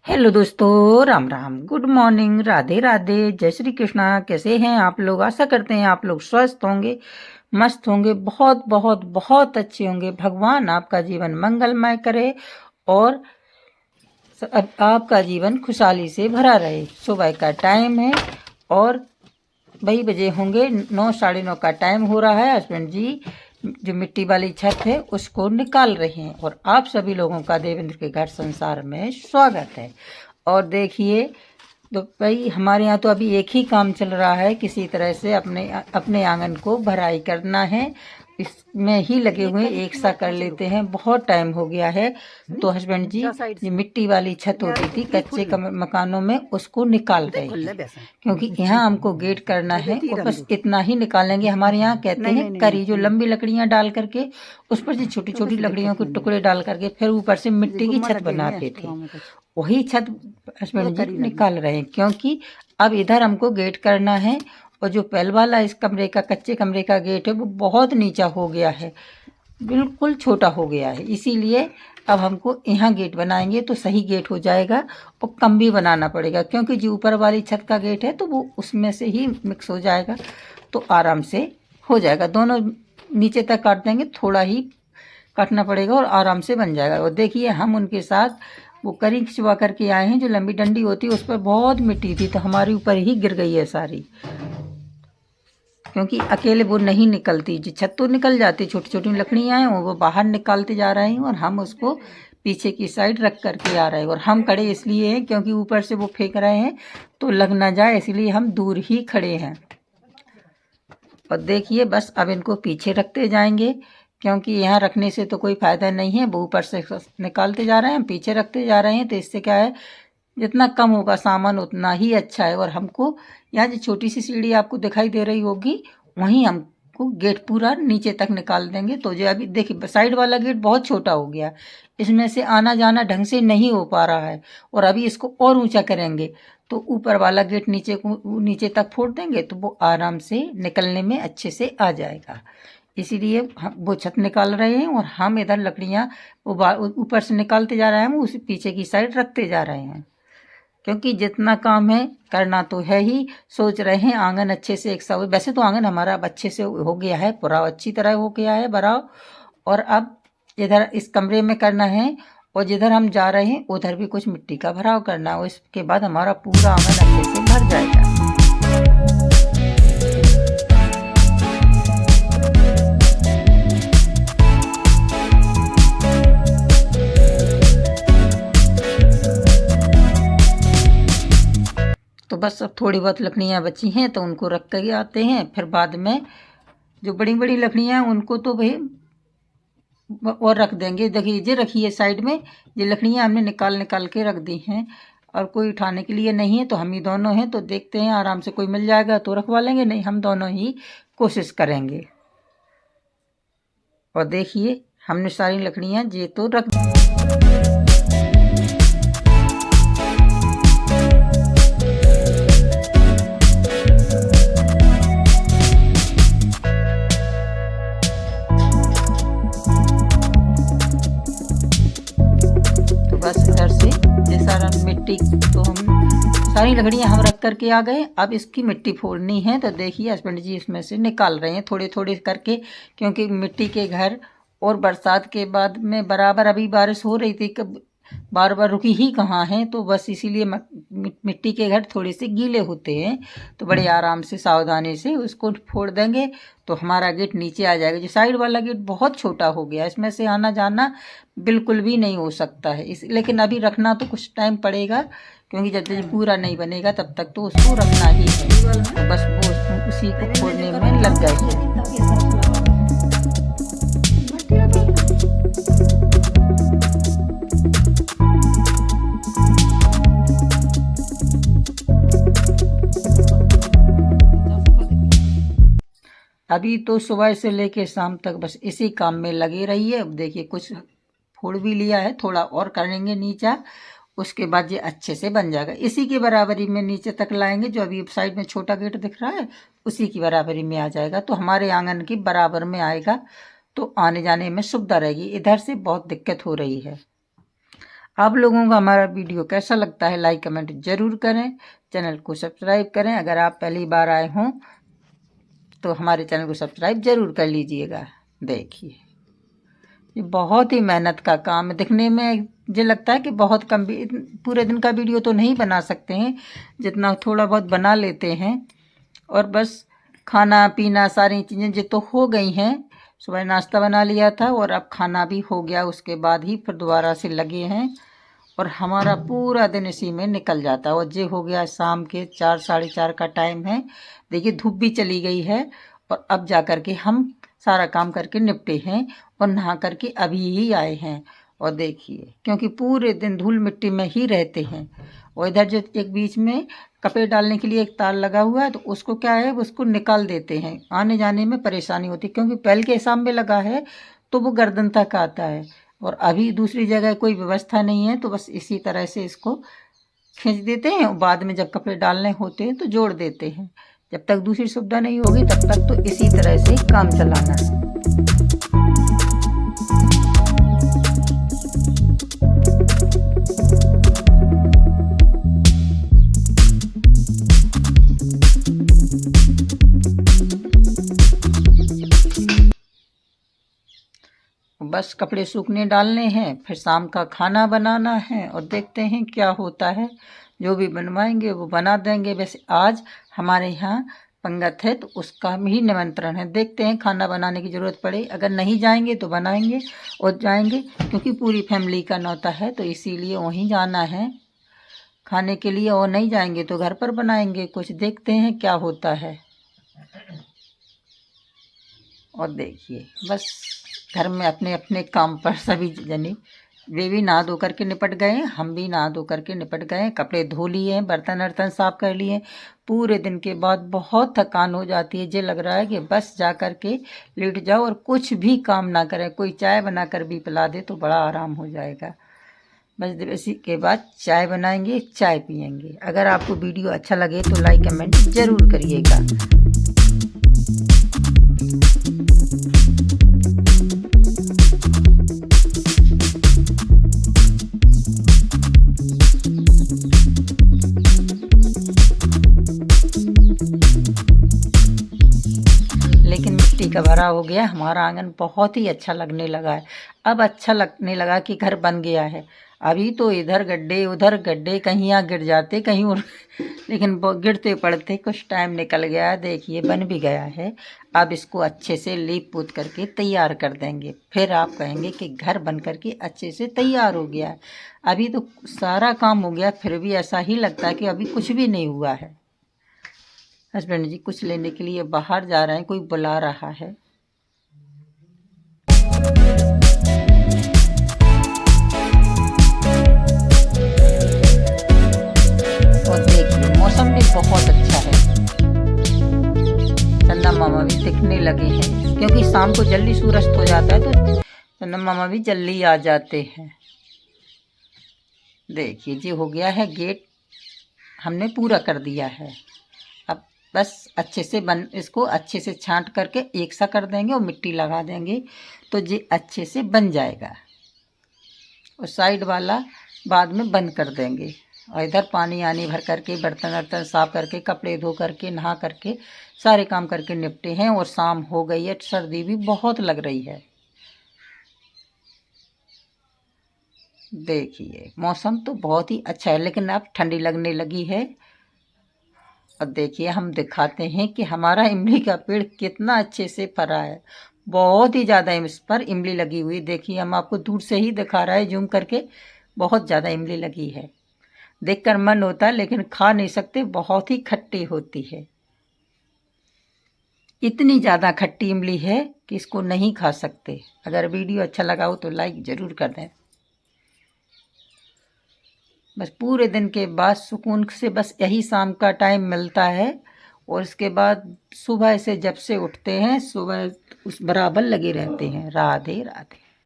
Hello दोस्तों, Ram Ram, good morning, Radhe Radhe, जय श्री कृष्णा। कैसे हैं आप लोग? आशा करते हैं आप लोग स्वस्थ होंगे, मस्त होंगे, बहुत बहुत बहुत अच्छे होंगे। भगवान आपका जीवन मंगलमय करे और आपका जीवन खुशहाली से भरा रहे। सुबह का टाइम है और वही बजे होंगे 9, 9:30 का टाइम हो रहा है। हस्बैंड जी जो मिट्टी वाली छत है उसको निकाल रहे हैं और आप सभी लोगों का देवेंद्र के घर संसार में स्वागत है। और देखिए, तो भाई हमारे यहाँ तो अभी एक ही काम चल रहा है, किसी तरह से अपने अपने आंगन को भराई करना है। इसमें ही लगे हुए एक सा कर लेते हैं, बहुत टाइम हो गया है। तो हस्बैंड जी ये मिट्टी वाली छत होती थी कच्चे मकानों में, उसको निकाल रहे हैं क्योंकि यहाँ हमको गेट करना है और बस इतना ही निकालेंगे। हमारे यहाँ कहते हैं करी, जो लंबी लकड़ियाँ डाल करके उस पर से छोटी छोटी लकड़ियों के टुकड़े डाल करके फिर ऊपर से मिट्टी की छत बनाते थे, वही छत हस्बैंड जी निकाल रहे हैं क्योंकि अब इधर हमको गेट करना है। और जो पहल वाला इस कमरे का, कच्चे कमरे का गेट है, वो बहुत नीचा हो गया है, बिल्कुल छोटा हो गया है। इसीलिए अब हमको यहाँ गेट बनाएंगे तो सही गेट हो जाएगा और कम भी बनाना पड़ेगा क्योंकि जो ऊपर वाली छत का गेट है तो वो उसमें से ही मिक्स हो जाएगा, तो आराम से हो जाएगा। दोनों नीचे तक काट देंगे, थोड़ा ही काटना पड़ेगा और आराम से बन जाएगा। और देखिए हम उनके साथ वो करी खिंचवा करके आए हैं, जो लंबी डंडी होती है उस पर बहुत मिट्टी थी तो हमारे ऊपर ही गिर गई है सारी, क्योंकि अकेले वो नहीं निकलती। जो छत तो निकल जाती, छोटी छोटी लकड़ियाँ हैं वो बाहर निकालते जा रहे हैं और हम उसको पीछे की साइड रख करके आ रहे हैं। और हम खड़े इसलिए हैं क्योंकि ऊपर से वो फेंक रहे हैं तो लग ना जाए, इसलिए हम दूर ही खड़े हैं। और देखिए बस अब इनको पीछे रखते जाएंगे क्योंकि यहाँ रखने से तो कोई फ़ायदा नहीं है, वो ऊपर से निकालते जा रहे हैं, हम पीछे रखते जा रहे हैं। तो इससे क्या है, जितना कम होगा सामान उतना ही अच्छा है। और हमको यहाँ जो छोटी सी सीढ़ी आपको दिखाई दे रही होगी, वहीं हमको गेट पूरा नीचे तक निकाल देंगे। तो जो अभी देखिए साइड वाला गेट बहुत छोटा हो गया, इसमें से आना जाना ढंग से नहीं हो पा रहा है और अभी इसको और ऊंचा करेंगे तो ऊपर वाला गेट नीचे तक फोड़ देंगे तो वो आराम से निकलने में अच्छे से आ जाएगा। इसीलिए हम वो छत निकाल रहे हैं और हम इधर लकड़ियाँ वो ऊपर से निकालते जा रहे हैं, उसी पीछे की साइड रखते जा रहे हैं क्योंकि जितना काम है करना तो है ही। सोच रहे हैं आंगन अच्छे से एक सा, वैसे तो आंगन हमारा अब अच्छे से हो गया है, पूरा अच्छी तरह हो गया है भराव। और अब इधर इस कमरे में करना है और जिधर हम जा रहे हैं उधर भी कुछ मिट्टी का भराव करना है, इसके बाद हमारा पूरा आंगन अच्छे से भर जाएगा। तो बस अब थोड़ी बहुत लकड़ियाँ बची हैं तो उनको रख कर आते हैं, फिर बाद में जो बड़ी बड़ी लकड़ियाँ हैं उनको तो भाई और रख देंगे। देखिए ये रखिए साइड में, ये लकड़ियाँ हमने निकाल निकाल के रख दी हैं और कोई उठाने के लिए नहीं है, तो हम ही दोनों हैं। तो देखते हैं आराम से कोई मिल जाएगा तो रखवा लेंगे, नहीं हम दोनों ही कोशिश करेंगे। और देखिए हमने सारी लकड़ियाँ ये तो रख मिट्टी तो हम सारी लकड़ियाँ हम रख करके आ गए। अब इसकी मिट्टी फोड़नी है तो देखिए हस्बैंड जी इसमें से निकाल रहे हैं थोड़े थोड़े करके, क्योंकि मिट्टी के घर और बरसात के बाद में बराबर अभी बारिश हो रही थी, बार बार रुकी ही कहाँ है, तो बस इसीलिए मिट्टी के घर थोड़े से गीले होते हैं तो बड़े आराम से सावधानी से उसको फोड़ देंगे तो हमारा गेट नीचे आ जाएगा। जो साइड वाला गेट बहुत छोटा हो गया, इसमें से आना जाना बिल्कुल भी नहीं हो सकता है। लेकिन अभी रखना तो कुछ टाइम पड़ेगा क्योंकि जब तक पूरा नहीं बनेगा तब तक तो उसको रखना ही है, तो बस वो उसी को फोड़ने में लग जाएगी। अभी तो सुबह से लेके शाम तक बस इसी काम में लगे रहिए। अब देखिए कुछ फोड़ भी लिया है, थोड़ा और करेंगे नीचा, उसके बाद ये अच्छे से बन जाएगा। इसी की बराबरी में नीचे तक लाएंगे, जो अभी साइड में छोटा गेट दिख रहा है उसी की बराबरी में आ जाएगा तो हमारे आंगन की बराबर में आएगा, तो आने जाने में सुविधा रहेगी। इधर से बहुत दिक्कत हो रही है। आप लोगों का हमारा वीडियो कैसा लगता है लाइक कमेंट जरूर करें, चैनल को सब्सक्राइब करें। अगर आप पहली बार आए हों तो हमारे चैनल को सब्सक्राइब जरूर कर लीजिएगा। देखिए ये बहुत ही मेहनत का काम है, दिखने में मुझे लगता है कि बहुत कम भी, पूरे दिन का वीडियो तो नहीं बना सकते हैं, जितना थोड़ा बहुत बना लेते हैं। और बस खाना पीना सारी चीज़ें जो तो हो गई हैं, सुबह नाश्ता बना लिया था और अब खाना भी हो गया, उसके बाद ही फिर दोबारा से लगे हैं और हमारा पूरा दिन इसी में निकल जाता है। और ये हो गया शाम के 4 साढ़े 4 का टाइम है। देखिए धूप भी चली गई है और अब जा कर के हम सारा काम करके निपटे हैं और नहा करके अभी ही आए हैं। और देखिए क्योंकि पूरे दिन धूल मिट्टी में ही रहते हैं और इधर जो एक बीच में कपड़े डालने के लिए एक तार लगा हुआ है, तो उसको क्या है उसको निकाल देते हैं, आने जाने में परेशानी होती है क्योंकि पहल के हिसाब में लगा है तो वो गर्दन तक आता है। और अभी दूसरी जगह कोई व्यवस्था नहीं है तो बस इसी तरह से इसको खींच देते हैं और बाद में जब कपड़े डालने होते हैं तो जोड़ देते हैं। जब तक दूसरी सुविधा नहीं होगी तब तक तो इसी तरह से काम चलाना है। बस कपड़े सूखने डालने हैं, फिर शाम का खाना बनाना है और देखते हैं क्या होता है। जो भी बनवाएंगे वो बना देंगे। वैसे आज हमारे यहाँ पंगत है तो उसका भी निमंत्रण है, देखते हैं खाना बनाने की ज़रूरत पड़े, अगर नहीं जाएंगे तो बनाएंगे और जाएंगे क्योंकि पूरी फैमिली का न्योता है तो इसीलिए वहीं जाना है खाने के लिए। और नहीं जाएंगे तो घर पर बनाएंगे कुछ, देखते हैं क्या होता है। और देखिए बस घर में अपने अपने काम पर सभी जने, वे भी नहा धो करके निपट गए, हम भी नहा धो करके निपट गए, कपड़े धो लिए, बर्तन वर्तन साफ कर लिए। पूरे दिन के बाद बहुत थकान हो जाती है, ये लग रहा है कि बस जा कर के लेट जाओ और कुछ भी काम ना करें, कोई चाय बना कर भी पिला दे तो बड़ा आराम हो जाएगा। बस इसी के बाद चाय बनाएंगे, चाय पियेंगे। अगर आपको वीडियो अच्छा लगे तो लाइक कमेंट ज़रूर करिएगा। लेकिन मिट्टी का भरा हो गया, हमारा आंगन बहुत ही अच्छा लगने लगा है। अब अच्छा लगने लगा कि घर बन गया है। अभी तो इधर गड्ढे उधर गड्ढे, कहीं यहाँ गिर जाते कहीं और लेकिन गिरते पड़ते कुछ टाइम निकल गया। देखिए बन भी गया है। अब इसको अच्छे से लीप पोत करके तैयार कर देंगे, फिर आप कहेंगे कि घर बन करके अच्छे से तैयार हो गया है। अभी तो सारा काम हो गया फिर भी ऐसा ही लगता है कि अभी कुछ भी नहीं हुआ है। हस्बैंड जी कुछ लेने के लिए बाहर जा रहे हैं, कोई बुला रहा है। और देखिए मौसम भी बहुत अच्छा है, चंदा मामा भी दिखने लगे हैं क्योंकि शाम को जल्दी सूरज हो जाता है तो चंदा मामा भी जल्दी आ जाते हैं। देखिए जी हो गया है गेट, हमने पूरा कर दिया है। अब बस अच्छे से इसको अच्छे से छांट करके एक सा कर देंगे और मिट्टी लगा देंगे तो ये अच्छे से बन जाएगा। और साइड वाला बाद में बंद कर देंगे। और इधर पानी आनी भर करके बर्तन वर्तन साफ करके कपड़े धो करके नहा करके सारे काम करके निपटे हैं। और शाम हो गई है, सर्दी भी बहुत लग रही है। देखिए मौसम तो बहुत ही अच्छा है लेकिन अब ठंडी लगने लगी है। और देखिए हम दिखाते हैं कि हमारा इमली का पेड़ कितना अच्छे से फरा है, बहुत ही ज़्यादा इस पर इमली लगी हुई। देखिए हम आपको दूर से ही दिखा रहा है जूम करके, बहुत ज़्यादा इमली लगी है। देखकर मन होता है लेकिन खा नहीं सकते, बहुत ही खट्टी होती है। इतनी ज़्यादा खट्टी इमली है कि इसको नहीं खा सकते। अगर वीडियो अच्छा लगा हो तो लाइक ज़रूर कर दें। बस पूरे दिन के बाद सुकून से बस यही शाम का टाइम मिलता है। और इसके बाद सुबह से जब से उठते हैं सुबह उस बराबर लगे रहते हैं। राधे राधे।